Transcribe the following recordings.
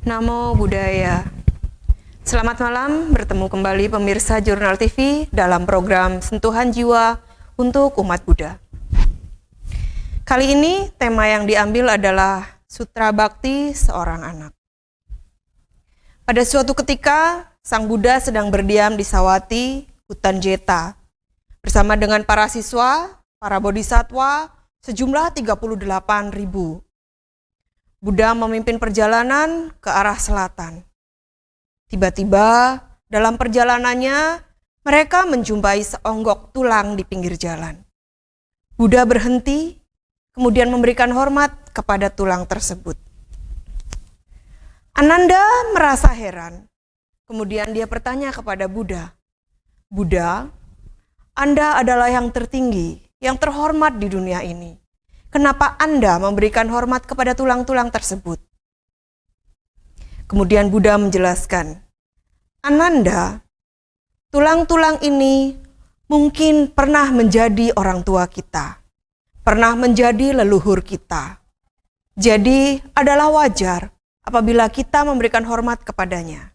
Namo Buddhaya. Selamat malam, bertemu kembali pemirsa Jurnal TV dalam program Sentuhan Jiwa untuk Umat Buddha. Kali ini tema yang diambil adalah Sutra Bhakti Seorang Anak. Pada suatu ketika, Sang Buddha sedang berdiam di Sawati, hutan Jeta, bersama dengan para siswa, para bodhisatwa, sejumlah 38.000. Buddha memimpin perjalanan ke arah selatan. Tiba-tiba dalam perjalanannya mereka menjumpai seonggok tulang di pinggir jalan. Buddha berhenti, kemudian memberikan hormat kepada tulang tersebut. Ananda merasa heran. Kemudian dia bertanya kepada Buddha, "Buddha, Anda adalah yang tertinggi, yang terhormat di dunia ini. Kenapa Anda memberikan hormat kepada tulang-tulang tersebut?" Kemudian Buddha menjelaskan, "Ananda, tulang-tulang ini mungkin pernah menjadi orang tua kita, pernah menjadi leluhur kita. Jadi adalah wajar apabila kita memberikan hormat kepadanya.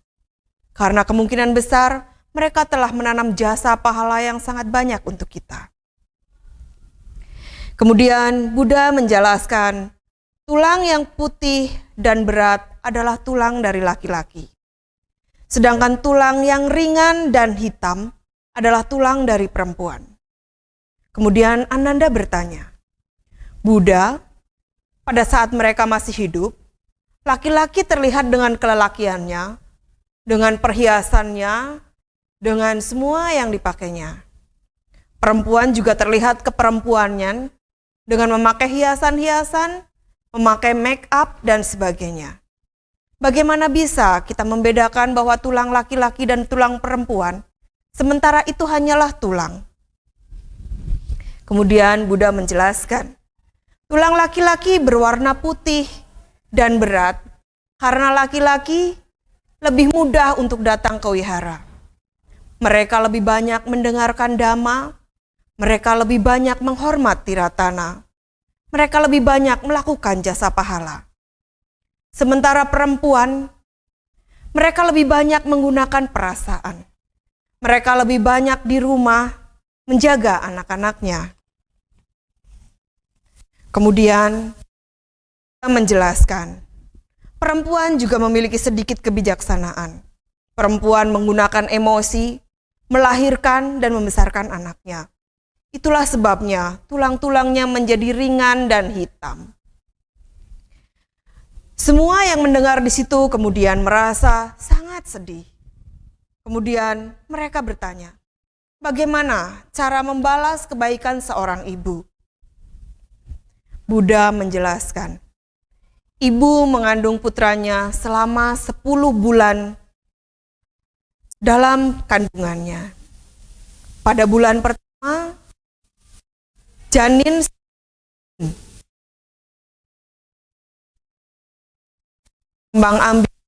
Karena kemungkinan besar mereka telah menanam jasa pahala yang sangat banyak untuk kita." Kemudian Buddha menjelaskan, tulang yang putih dan berat adalah tulang dari laki-laki. Sedangkan tulang yang ringan dan hitam adalah tulang dari perempuan. Kemudian Ananda bertanya, "Buddha, pada saat mereka masih hidup, laki-laki terlihat dengan kelelakiannya, dengan perhiasannya, dengan semua yang dipakainya. Perempuan juga terlihat keperempuannya, dengan memakai hiasan-hiasan, memakai make up, dan sebagainya. Bagaimana bisa kita membedakan bahwa tulang laki-laki dan tulang perempuan, sementara itu hanyalah tulang?" Kemudian Buddha menjelaskan, tulang laki-laki berwarna putih dan berat karena laki-laki lebih mudah untuk datang ke wihara. Mereka lebih banyak mendengarkan dhamma, mereka lebih banyak menghormat tiratana, mereka lebih banyak melakukan jasa pahala. Sementara perempuan, mereka lebih banyak menggunakan perasaan. Mereka lebih banyak di rumah menjaga anak-anaknya. Kemudian kita menjelaskan, perempuan juga memiliki sedikit kebijaksanaan. Perempuan menggunakan emosi, melahirkan dan membesarkan anaknya. Itulah sebabnya tulang-tulangnya menjadi ringan dan hitam. Semua yang mendengar di situ kemudian merasa sangat sedih. Kemudian mereka bertanya, bagaimana cara membalas kebaikan seorang ibu? Buddha menjelaskan, ibu mengandung putranya selama 10 bulan dalam kandungannya. Pada bulan pertama, janin kembang ambing.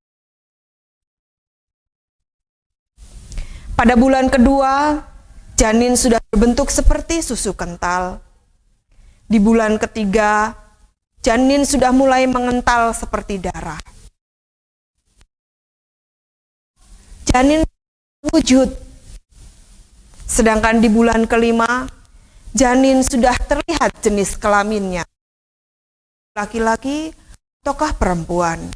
Pada bulan kedua, janin sudah berbentuk seperti susu kental. Di bulan ketiga, janin sudah mulai mengental seperti darah. Janin wujud. Sedangkan di bulan kelima, janin sudah terlihat jenis kelaminnya, laki-laki ataukah perempuan.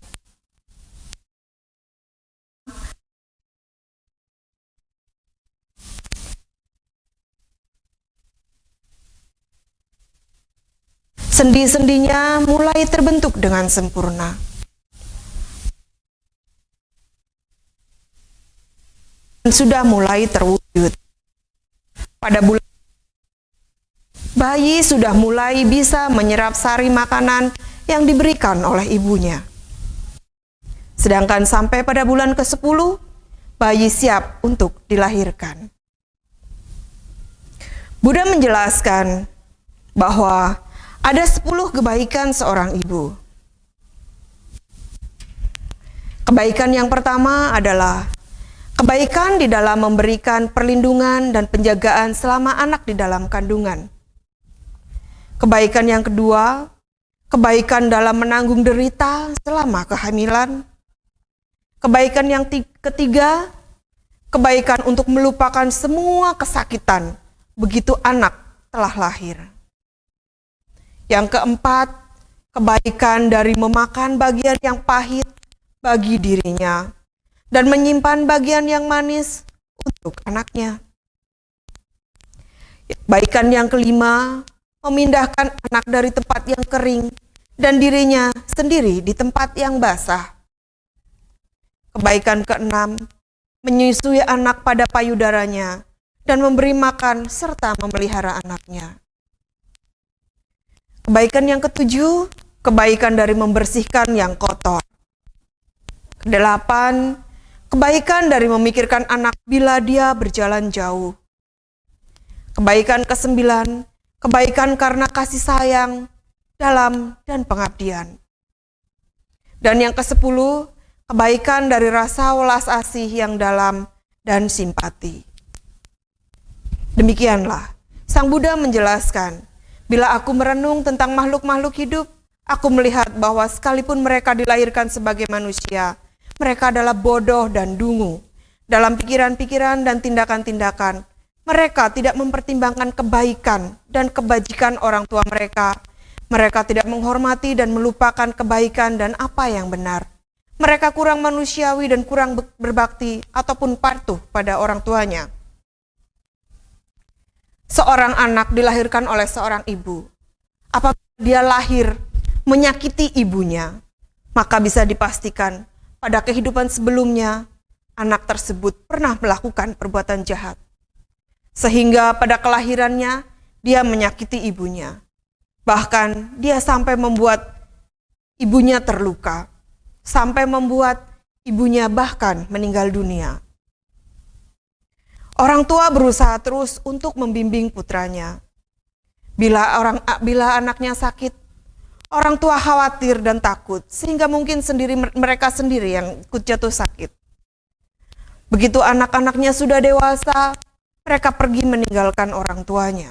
Sendi-sendinya mulai terbentuk dengan sempurna. Dan sudah mulai terwujud. Pada bulan bayi sudah mulai bisa menyerap sari makanan yang diberikan oleh ibunya. Sedangkan sampai pada bulan ke-10, bayi siap untuk dilahirkan. Buddha menjelaskan bahwa ada 10 kebaikan seorang ibu. Kebaikan yang pertama adalah kebaikan di dalam memberikan perlindungan dan penjagaan selama anak di dalam kandungan. Kebaikan yang kedua, kebaikan dalam menanggung derita selama kehamilan. Kebaikan yang ketiga, kebaikan untuk melupakan semua kesakitan begitu anak telah lahir. Yang keempat, kebaikan dari memakan bagian yang pahit bagi dirinya dan menyimpan bagian yang manis untuk anaknya. Kebaikan yang kelima, memindahkan anak dari tempat yang kering dan dirinya sendiri di tempat yang basah. Kebaikan keenam, menyusui anak pada payudaranya dan memberi makan serta memelihara anaknya. Kebaikan yang ketujuh, kebaikan dari membersihkan yang kotor. Kedelapan, kebaikan dari memikirkan anak bila dia berjalan jauh. Kebaikan kesembilan, kebaikan karena kasih sayang dalam dan pengabdian. Dan yang kesepuluh, kebaikan dari rasa welas asih yang dalam dan simpati. Demikianlah, Sang Buddha menjelaskan, bila aku merenung tentang makhluk-makhluk hidup, aku melihat bahwa sekalipun mereka dilahirkan sebagai manusia, mereka adalah bodoh dan dungu. Dalam pikiran-pikiran dan tindakan-tindakan, mereka tidak mempertimbangkan kebaikan dan kebajikan orang tua mereka. Mereka tidak menghormati dan melupakan kebaikan dan apa yang benar. Mereka kurang manusiawi dan kurang berbakti ataupun patuh pada orang tuanya. Seorang anak dilahirkan oleh seorang ibu. Apabila dia lahir menyakiti ibunya, maka bisa dipastikan pada kehidupan sebelumnya anak tersebut pernah melakukan perbuatan jahat. Sehingga pada kelahirannya dia menyakiti ibunya. Bahkan dia sampai membuat ibunya terluka. Sampai membuat ibunya bahkan meninggal dunia. Orang tua berusaha terus untuk membimbing putranya. Bila anaknya sakit, orang tua khawatir dan takut sehingga mungkin mereka sendiri yang ikut jatuh sakit. Begitu anak-anaknya sudah dewasa, mereka pergi meninggalkan orang tuanya.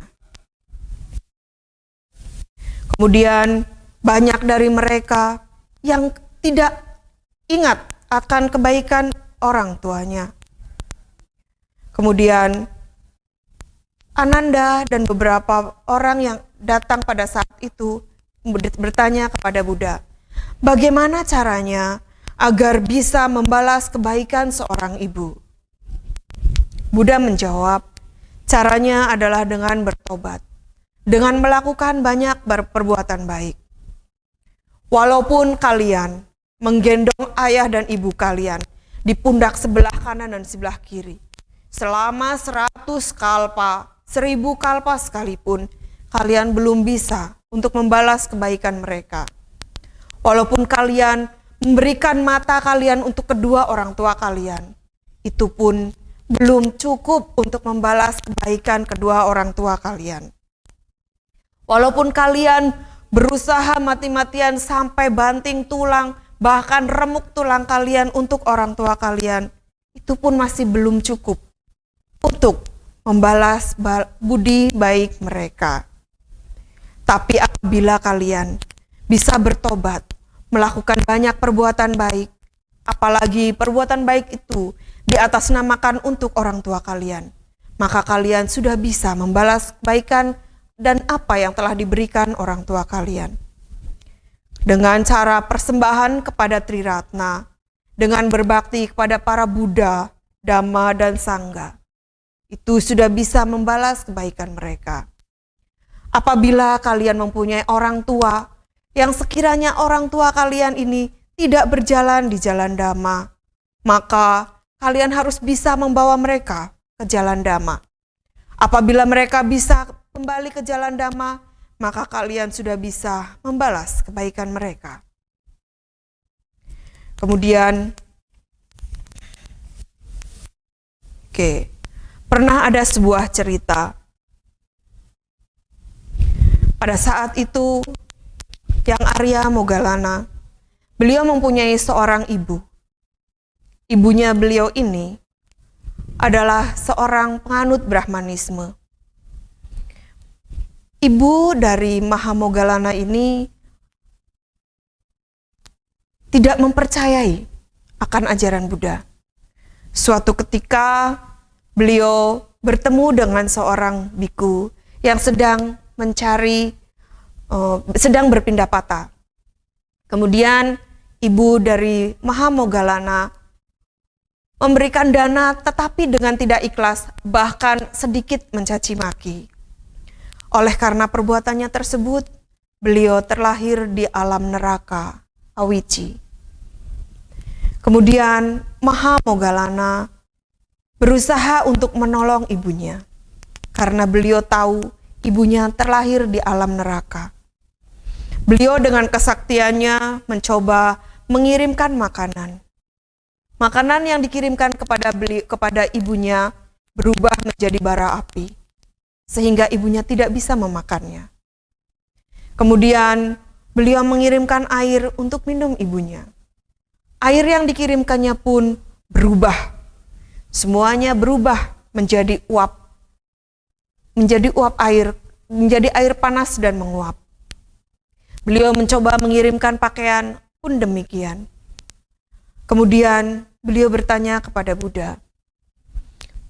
Kemudian banyak dari mereka yang tidak ingat akan kebaikan orang tuanya. Kemudian Ananda dan beberapa orang yang datang pada saat itu bertanya kepada Buddha, bagaimana caranya agar bisa membalas kebaikan seorang ibu? Buddha menjawab, caranya adalah dengan bertobat, dengan melakukan banyak perbuatan baik. Walaupun kalian menggendong ayah dan ibu kalian di pundak sebelah kanan dan sebelah kiri, selama 100 kalpa, 1000 kalpa sekalipun, kalian belum bisa untuk membalas kebaikan mereka. Walaupun kalian memberikan mata kalian untuk kedua orang tua kalian, itu pun belum cukup untuk membalas kebaikan kedua orang tua kalian. Walaupun kalian berusaha mati-matian sampai banting tulang, bahkan remuk tulang kalian untuk orang tua kalian, itu pun masih belum cukup untuk membalas budi baik mereka. Tapi apabila kalian bisa bertobat, melakukan banyak perbuatan baik, apalagi perbuatan baik itu diatasnamakan untuk orang tua kalian, maka kalian sudah bisa membalas kebaikan dan apa yang telah diberikan orang tua kalian. Dengan cara persembahan kepada Triratna, dengan berbakti kepada para Buddha, Dhamma, dan Sangha, itu sudah bisa membalas kebaikan mereka. Apabila kalian mempunyai orang tua, yang sekiranya orang tua kalian ini tidak berjalan di jalan Dhamma, maka kalian harus bisa membawa mereka ke jalan Dhamma. Apabila mereka bisa kembali ke jalan Dhamma, maka kalian sudah bisa membalas kebaikan mereka. Kemudian, pernah ada sebuah cerita. Pada saat itu, Yang Arya Moggallana, beliau mempunyai seorang ibu. Ibunya beliau ini adalah seorang penganut Brahmanisme. Ibu dari Mahamoggallana ini tidak mempercayai akan ajaran Buddha. Suatu ketika beliau bertemu dengan seorang biku yang sedang berpindah patah. Kemudian ibu dari Mahamoggallana memberikan dana tetapi dengan tidak ikhlas, bahkan sedikit mencaci maki. Oleh karena perbuatannya tersebut, beliau terlahir di alam neraka, Awici. Kemudian Mahamoggallana berusaha untuk menolong ibunya, karena beliau tahu ibunya terlahir di alam neraka. Beliau dengan kesaktiannya mencoba mengirimkan makanan. Makanan yang dikirimkan kepada ibunya berubah menjadi bara api, sehingga ibunya tidak bisa memakannya. Kemudian beliau mengirimkan air untuk minum ibunya. Air yang dikirimkannya pun berubah. Semuanya berubah menjadi air panas dan menguap. Beliau mencoba mengirimkan pakaian pun demikian. Kemudian beliau bertanya kepada Buddha,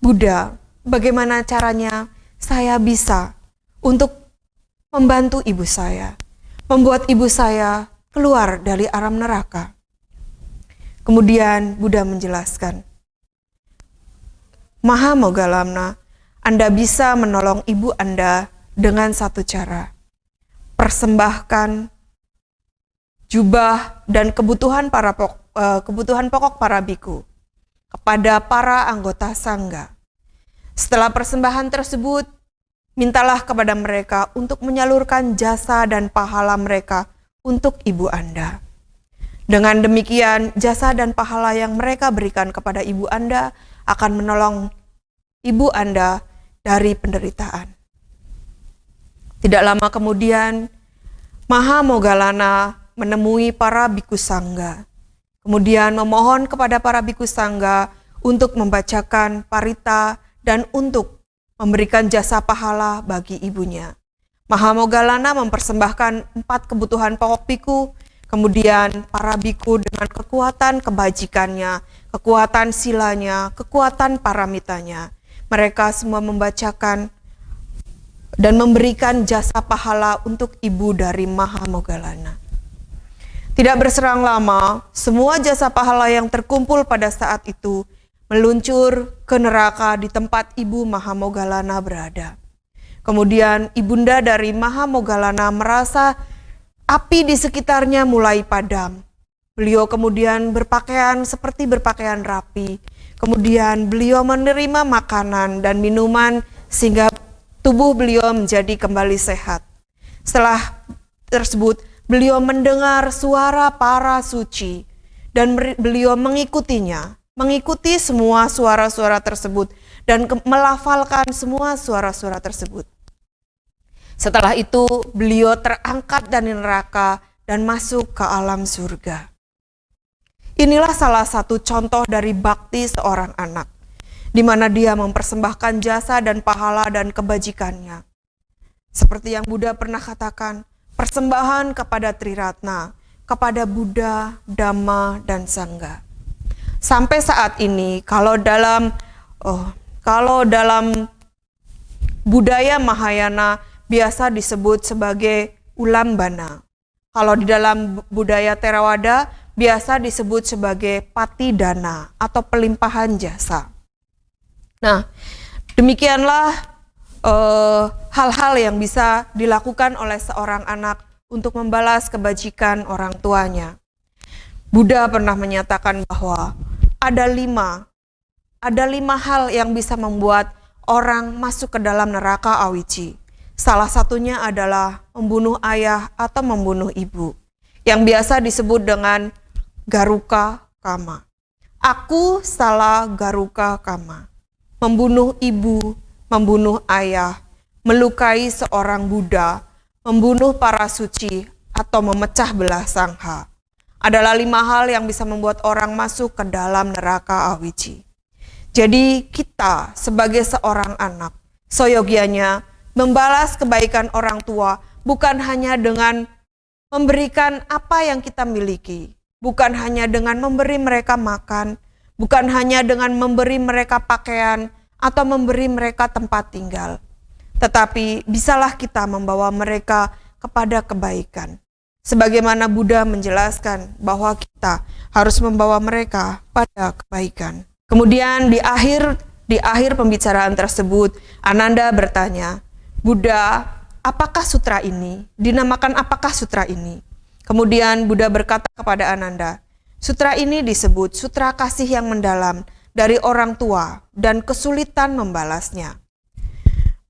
"Buddha, bagaimana caranya saya bisa untuk membantu ibu saya, membuat ibu saya keluar dari alam neraka?" Kemudian Buddha menjelaskan, "Mahamoggallana, Anda bisa menolong ibu Anda dengan satu cara. Persembahkan jubah dan kebutuhan pokok para biku kepada para anggota sangga. Setelah persembahan tersebut, mintalah kepada mereka untuk menyalurkan jasa dan pahala mereka untuk ibu Anda. Dengan demikian, jasa dan pahala yang mereka berikan kepada ibu Anda akan menolong ibu Anda dari penderitaan." Tidak lama kemudian, Mahamoggallana menemui para biku sangga. Kemudian memohon kepada para biku sangga untuk membacakan parita dan untuk memberikan jasa pahala bagi ibunya. Mahamoggallana mempersembahkan 4 kebutuhan pokok biku. Kemudian para biku dengan kekuatan kebajikannya, kekuatan silanya, kekuatan paramitanya, mereka semua membacakan dan memberikan jasa pahala untuk ibu dari Mahamoggallana. Tidak berserang lama, semua jasa pahala yang terkumpul pada saat itu meluncur ke neraka di tempat ibu Mahamoggallana berada. Kemudian ibunda dari Mahamoggallana merasa api di sekitarnya mulai padam. Beliau kemudian berpakaian seperti berpakaian rapi. Kemudian beliau menerima makanan dan minuman sehingga tubuh beliau menjadi kembali sehat. Setelah tersebut, beliau mendengar suara para suci dan beliau mengikuti semua suara-suara tersebut dan melafalkan semua suara-suara tersebut. Setelah itu, beliau terangkat dari neraka dan masuk ke alam surga. Inilah salah satu contoh dari bakti seorang anak, di mana dia mempersembahkan jasa dan pahala dan kebajikannya. Seperti yang Buddha pernah katakan, persembahan kepada Triratna, kepada Buddha, Dhamma, dan Sangha. Sampai saat ini, kalau dalam budaya Mahayana, biasa disebut sebagai ulambana. Kalau di dalam budaya Theravada, biasa disebut sebagai patidana atau pelimpahan jasa. Nah, demikianlah hal-hal yang bisa dilakukan oleh seorang anak untuk membalas kebajikan orang tuanya. Buddha pernah menyatakan bahwa ada lima hal yang bisa membuat orang masuk ke dalam neraka Awici. Salah satunya adalah membunuh ayah atau membunuh ibu, yang biasa disebut dengan Garuka Kama. Aku salah Garuka Kama. Membunuh ibu, membunuh ayah, melukai seorang Buddha, membunuh para suci, atau memecah belah sangha adalah 5 hal yang bisa membuat orang masuk ke dalam neraka Awici. Jadi kita sebagai seorang anak, seyogianya membalas kebaikan orang tua bukan hanya dengan memberikan apa yang kita miliki, bukan hanya dengan memberi mereka makan, bukan hanya dengan memberi mereka pakaian atau memberi mereka tempat tinggal, tetapi bisalah kita membawa mereka kepada kebaikan. Sebagaimana Buddha menjelaskan bahwa kita harus membawa mereka pada kebaikan. Kemudian di akhir pembicaraan tersebut, Ananda bertanya, Buddha, apakah sutra ini? Dinamakan apakah sutra ini? Kemudian Buddha berkata kepada Ananda, sutra ini disebut sutra kasih yang mendalam dari orang tua dan kesulitan membalasnya.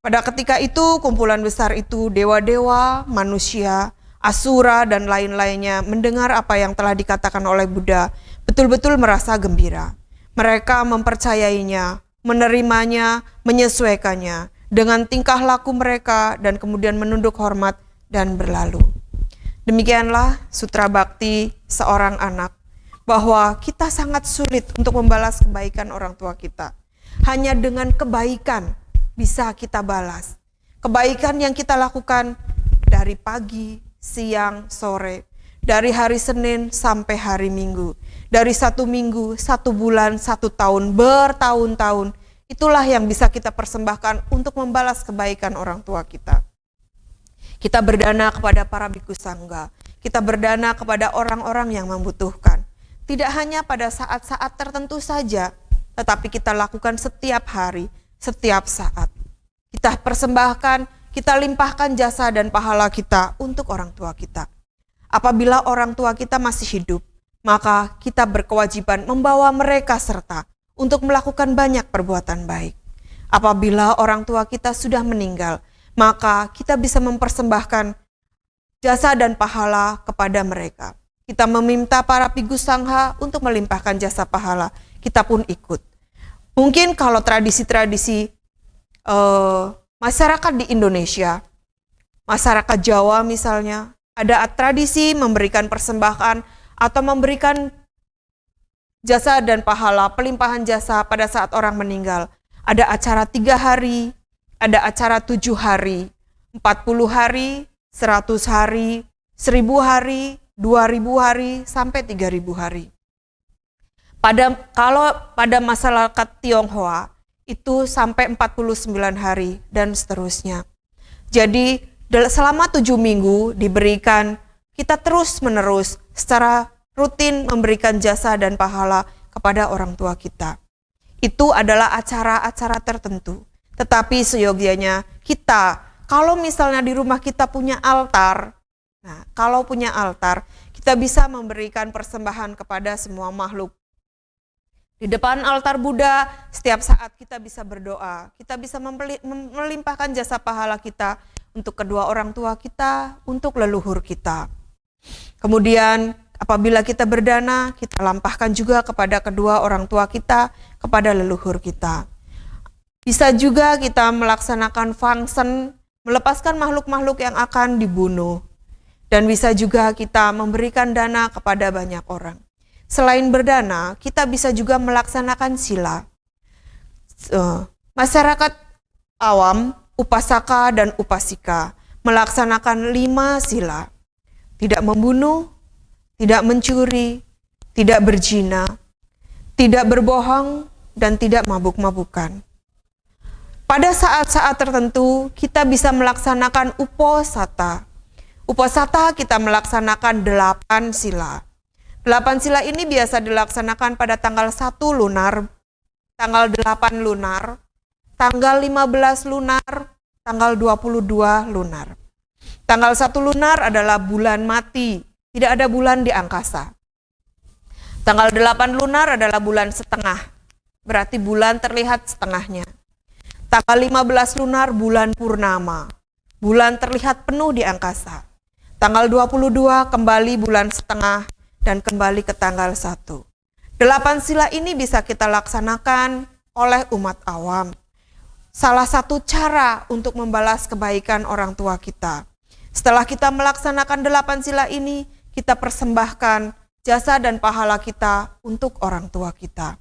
Pada ketika itu, kumpulan besar itu, dewa-dewa, manusia, asura, dan lain-lainnya mendengar apa yang telah dikatakan oleh Buddha, betul-betul merasa gembira. Mereka mempercayainya, menerimanya, menyesuaikannya dengan tingkah laku mereka, dan kemudian menunduk hormat dan berlalu. Demikianlah sutra bakti seorang anak, bahwa kita sangat sulit untuk membalas kebaikan orang tua kita. Hanya dengan kebaikan bisa kita balas. Kebaikan yang kita lakukan dari pagi, siang, sore, dari hari Senin sampai hari Minggu, dari 1 minggu, 1 bulan, 1 tahun, bertahun-tahun, itulah yang bisa kita persembahkan untuk membalas kebaikan orang tua kita. Kita berdana kepada para bhikkhu sangga, kita berdana kepada orang-orang yang membutuhkan. Tidak hanya pada saat-saat tertentu saja, tetapi kita lakukan setiap hari, setiap saat. Kita persembahkan, kita limpahkan jasa dan pahala kita untuk orang tua kita. Apabila orang tua kita masih hidup, maka kita berkewajiban membawa mereka serta untuk melakukan banyak perbuatan baik. Apabila orang tua kita sudah meninggal, maka kita bisa mempersembahkan jasa dan pahala kepada mereka. Kita meminta para bhikkhu sangha untuk melimpahkan jasa pahala, kita pun ikut. Mungkin kalau tradisi-tradisi masyarakat di Indonesia, masyarakat Jawa misalnya, ada tradisi memberikan persembahan atau memberikan jasa dan pahala, pelimpahan jasa pada saat orang meninggal. Ada acara 3 hari, ada acara 7 hari, 40 hari, 100 hari, 1000 hari, 2000 hari, sampai 3000 hari. Kalau pada masyarakat Tionghoa, itu sampai 49 hari dan seterusnya. Jadi selama 7 minggu diberikan, kita terus-menerus secara rutin memberikan jasa dan pahala kepada orang tua kita. Itu adalah acara-acara tertentu. Tetapi seyogianya kita, kalau misalnya di rumah kita punya altar, nah kalau punya altar, kita bisa memberikan persembahan kepada semua makhluk. Di depan altar Buddha, setiap saat kita bisa berdoa, kita bisa melimpahkan jasa pahala kita untuk kedua orang tua kita, untuk leluhur kita. Kemudian apabila kita berdana, kita lampahkan juga kepada kedua orang tua kita, kepada leluhur kita. Bisa juga kita melaksanakan fangsen, melepaskan makhluk-makhluk yang akan dibunuh. Dan bisa juga kita memberikan dana kepada banyak orang. Selain berdana, kita bisa juga melaksanakan sila. Masyarakat awam, upasaka dan upasika, melaksanakan 5 sila. Tidak membunuh, tidak mencuri, tidak berzina, tidak berbohong, dan tidak mabuk-mabukan. Pada saat-saat tertentu, kita bisa melaksanakan uposatha. Uposatha kita melaksanakan 8 sila. 8 sila ini biasa dilaksanakan pada tanggal 1 lunar, tanggal 8 lunar, tanggal 15 lunar, tanggal 22 lunar. Tanggal 1 lunar adalah bulan mati, tidak ada bulan di angkasa. Tanggal 8 lunar adalah bulan setengah, berarti bulan terlihat setengahnya. Tanggal 15 lunar bulan purnama, bulan terlihat penuh di angkasa. Tanggal 22 kembali bulan setengah, dan kembali ke tanggal 1. 8 sila ini bisa kita laksanakan oleh umat awam. Salah satu cara untuk membalas kebaikan orang tua kita. Setelah kita melaksanakan 8 sila ini, kita persembahkan jasa dan pahala kita untuk orang tua kita.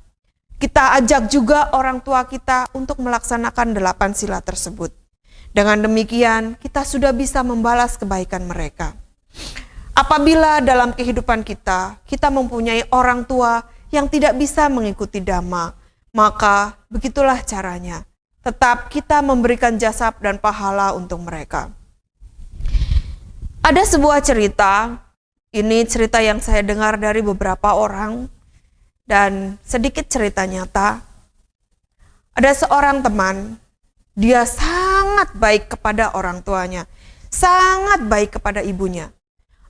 Kita ajak juga orang tua kita untuk melaksanakan 8 sila tersebut. Dengan demikian, kita sudah bisa membalas kebaikan mereka. Apabila dalam kehidupan kita mempunyai orang tua yang tidak bisa mengikuti dhamma, maka begitulah caranya. Tetap kita memberikan jasa dan pahala untuk mereka. Ada sebuah cerita, ini cerita yang saya dengar dari beberapa orang, dan sedikit cerita nyata. Ada seorang teman, dia sangat baik kepada orang tuanya, sangat baik kepada ibunya.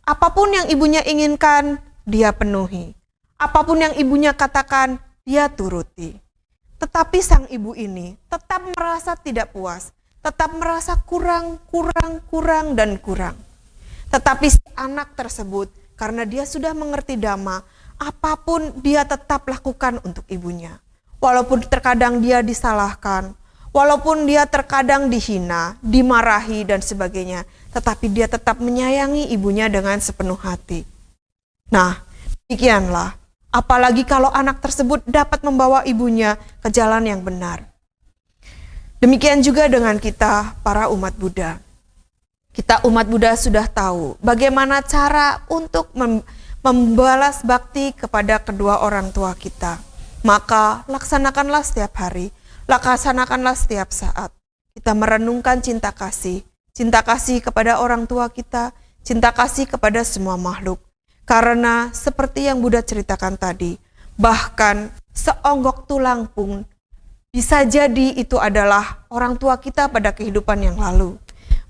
Apapun yang ibunya inginkan, dia penuhi. Apapun yang ibunya katakan, dia turuti. Tetapi sang ibu ini tetap merasa tidak puas, tetap merasa kurang, dan kurang. Tetapi si anak tersebut, karena dia sudah mengerti dhamma, apapun dia tetap lakukan untuk ibunya. Walaupun terkadang dia disalahkan, walaupun dia terkadang dihina, dimarahi dan sebagainya, tetapi dia tetap menyayangi ibunya dengan sepenuh hati. Nah, demikianlah. Apalagi kalau anak tersebut dapat membawa ibunya ke jalan yang benar. Demikian juga dengan kita, para umat Buddha. Kita umat Buddha sudah tahu bagaimana cara untuk membalas bakti kepada kedua orang tua kita. Maka laksanakanlah setiap hari, laksanakanlah setiap saat. Kita merenungkan cinta kasih kepada orang tua kita, cinta kasih kepada semua makhluk. Karena seperti yang Buddha ceritakan tadi, bahkan seonggok tulang pun bisa jadi itu adalah orang tua kita pada kehidupan yang lalu.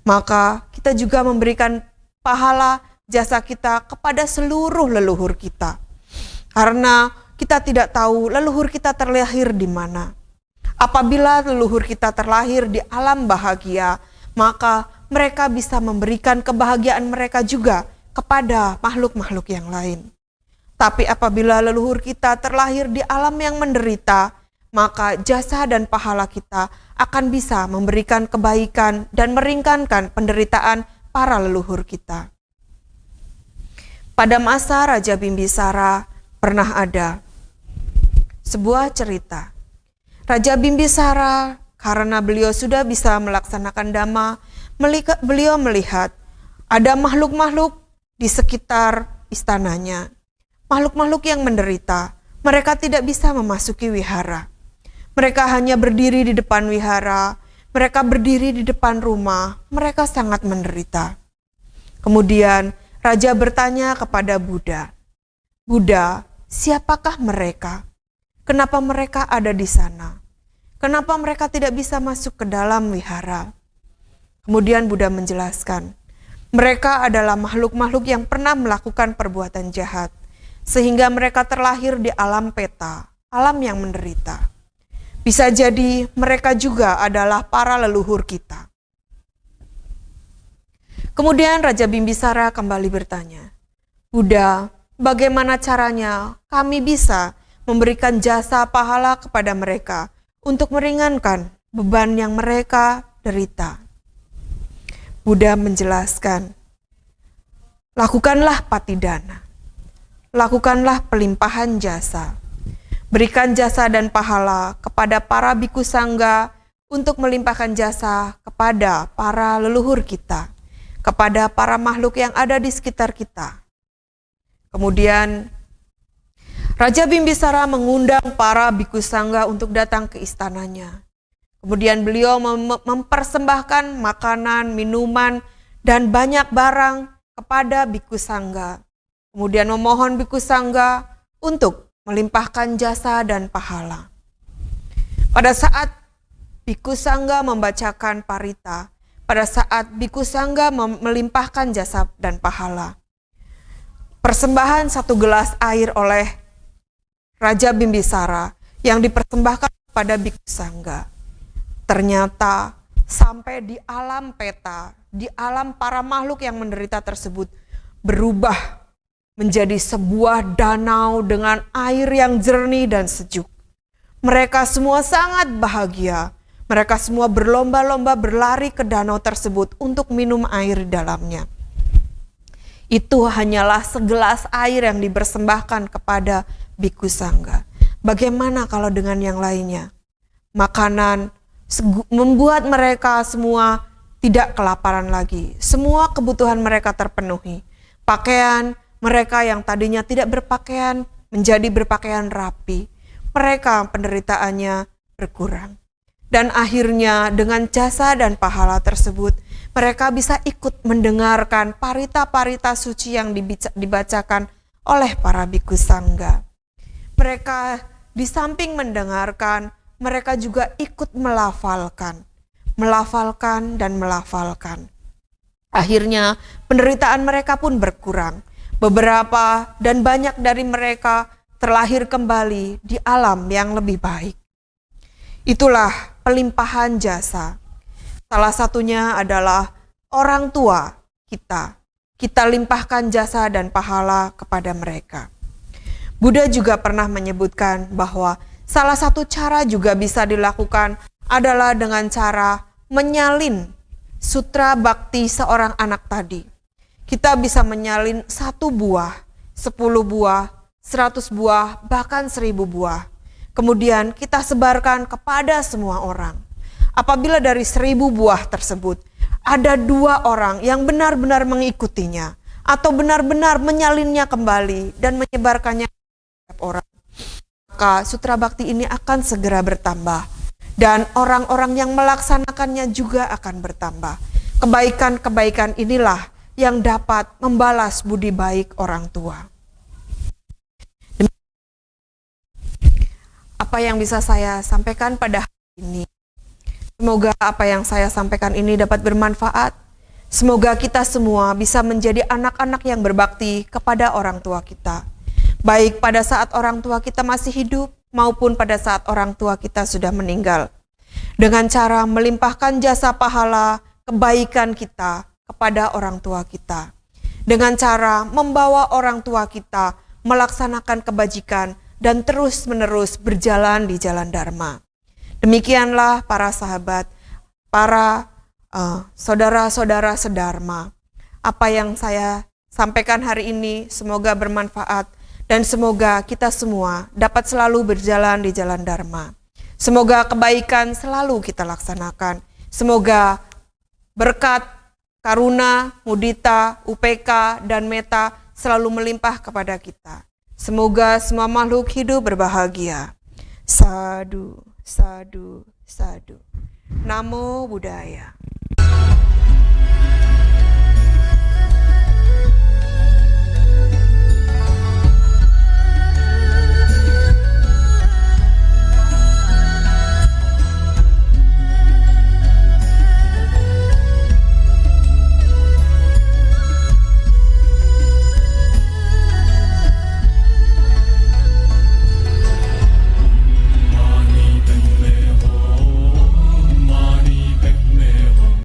Maka kita juga memberikan pahala jasa kita kepada seluruh leluhur kita. Karena kita tidak tahu leluhur kita terlahir di mana. Apabila leluhur kita terlahir di alam bahagia, maka mereka bisa memberikan kebahagiaan mereka juga kepada makhluk-makhluk yang lain. Tapi apabila leluhur kita terlahir di alam yang menderita, maka jasa dan pahala kita akan bisa memberikan kebaikan dan meringankan penderitaan para leluhur kita. Pada masa Raja Bimbisara pernah ada sebuah cerita. Raja Bimbisara, karena beliau sudah bisa melaksanakan dhamma, beliau melihat ada makhluk-makhluk di sekitar istananya. Makhluk-makhluk yang menderita, mereka tidak bisa memasuki wihara. Mereka hanya berdiri di depan wihara, mereka berdiri di depan rumah, mereka sangat menderita. Kemudian Raja bertanya kepada Buddha, "Buddha, siapakah mereka? Kenapa mereka ada di sana? Kenapa mereka tidak bisa masuk ke dalam wihara?" Kemudian Buddha menjelaskan, mereka adalah makhluk-makhluk yang pernah melakukan perbuatan jahat, sehingga mereka terlahir di alam peta, alam yang menderita. Bisa jadi mereka juga adalah para leluhur kita. Kemudian Raja Bimbisara kembali bertanya, "Buddha, bagaimana caranya kami bisa memberikan jasa pahala kepada mereka untuk meringankan beban yang mereka derita?" Buddha menjelaskan, lakukanlah patidana, lakukanlah pelimpahan jasa. Berikan jasa dan pahala kepada para biku sangga untuk melimpahkan jasa kepada para leluhur kita, kepada para makhluk yang ada di sekitar kita. Kemudian Raja Bimbisara mengundang para biku sangga untuk datang ke istananya. Kemudian beliau mempersembahkan makanan, minuman, dan banyak barang kepada biku sangga. Kemudian memohon biku sangga untuk melimpahkan jasa dan pahala. Pada saat biku sangga membacakan parita, pada saat biku sangga melimpahkan jasa dan pahala, persembahan 1 gelas air oleh Raja Bimbisara yang dipersembahkan kepada biku sangga, ternyata sampai di alam peta, di alam para makhluk yang menderita tersebut berubah menjadi sebuah danau dengan air yang jernih dan sejuk. Mereka semua sangat bahagia. Mereka semua berlomba-lomba berlari ke danau tersebut untuk minum air di dalamnya. Itu hanyalah segelas air yang dipersembahkan kepada biku sangga. Bagaimana kalau dengan yang lainnya? Makanan membuat mereka semua tidak kelaparan lagi. Semua kebutuhan mereka terpenuhi. Pakaian mereka yang tadinya tidak berpakaian menjadi berpakaian rapi. Mereka penderitaannya berkurang. Dan akhirnya dengan jasa dan pahala tersebut, mereka bisa ikut mendengarkan parita-parita suci yang dibacakan oleh para biku sangga. Mereka di samping mendengarkan, mereka juga ikut melafalkan dan melafalkan. Akhirnya penderitaan mereka pun berkurang. Beberapa dan banyak dari mereka terlahir kembali di alam yang lebih baik. Itulah pelimpahan jasa. Salah satunya adalah orang tua kita. Kita limpahkan jasa dan pahala kepada mereka. Buddha juga pernah menyebutkan bahwa salah satu cara juga bisa dilakukan adalah dengan cara menyalin sutra bakti seorang anak tadi. Kita bisa menyalin 1 buah, 10 buah, 100 buah, bahkan 1000 buah. Kemudian kita sebarkan kepada semua orang. Apabila dari 1000 buah tersebut, ada 2 orang yang benar-benar mengikutinya, atau benar-benar menyalinnya kembali dan menyebarkannya kepada orang, maka sutra bakti ini akan segera bertambah. Dan orang-orang yang melaksanakannya juga akan bertambah. Kebaikan-kebaikan inilah yang dapat membalas budi baik orang tua. Apa yang bisa saya sampaikan pada hari ini? Semoga apa yang saya sampaikan ini dapat bermanfaat. Semoga kita semua bisa menjadi anak-anak yang berbakti kepada orang tua kita. Baik pada saat orang tua kita masih hidup, maupun pada saat orang tua kita sudah meninggal. Dengan cara melimpahkan jasa pahala kebaikan kita kepada orang tua kita. Dengan cara membawa orang tua kita melaksanakan kebajikan dan terus-menerus berjalan di jalan Dharma. Demikianlah para sahabat, para saudara-saudara sedharma. Apa yang saya sampaikan hari ini semoga bermanfaat dan semoga kita semua dapat selalu berjalan di jalan Dharma. Semoga kebaikan selalu kita laksanakan. Semoga berkat, karuna, mudita, UPK, dan meta selalu melimpah kepada kita. Semoga semua makhluk hidup berbahagia. Sadu, sadu, sadu. Namo Buddhaya.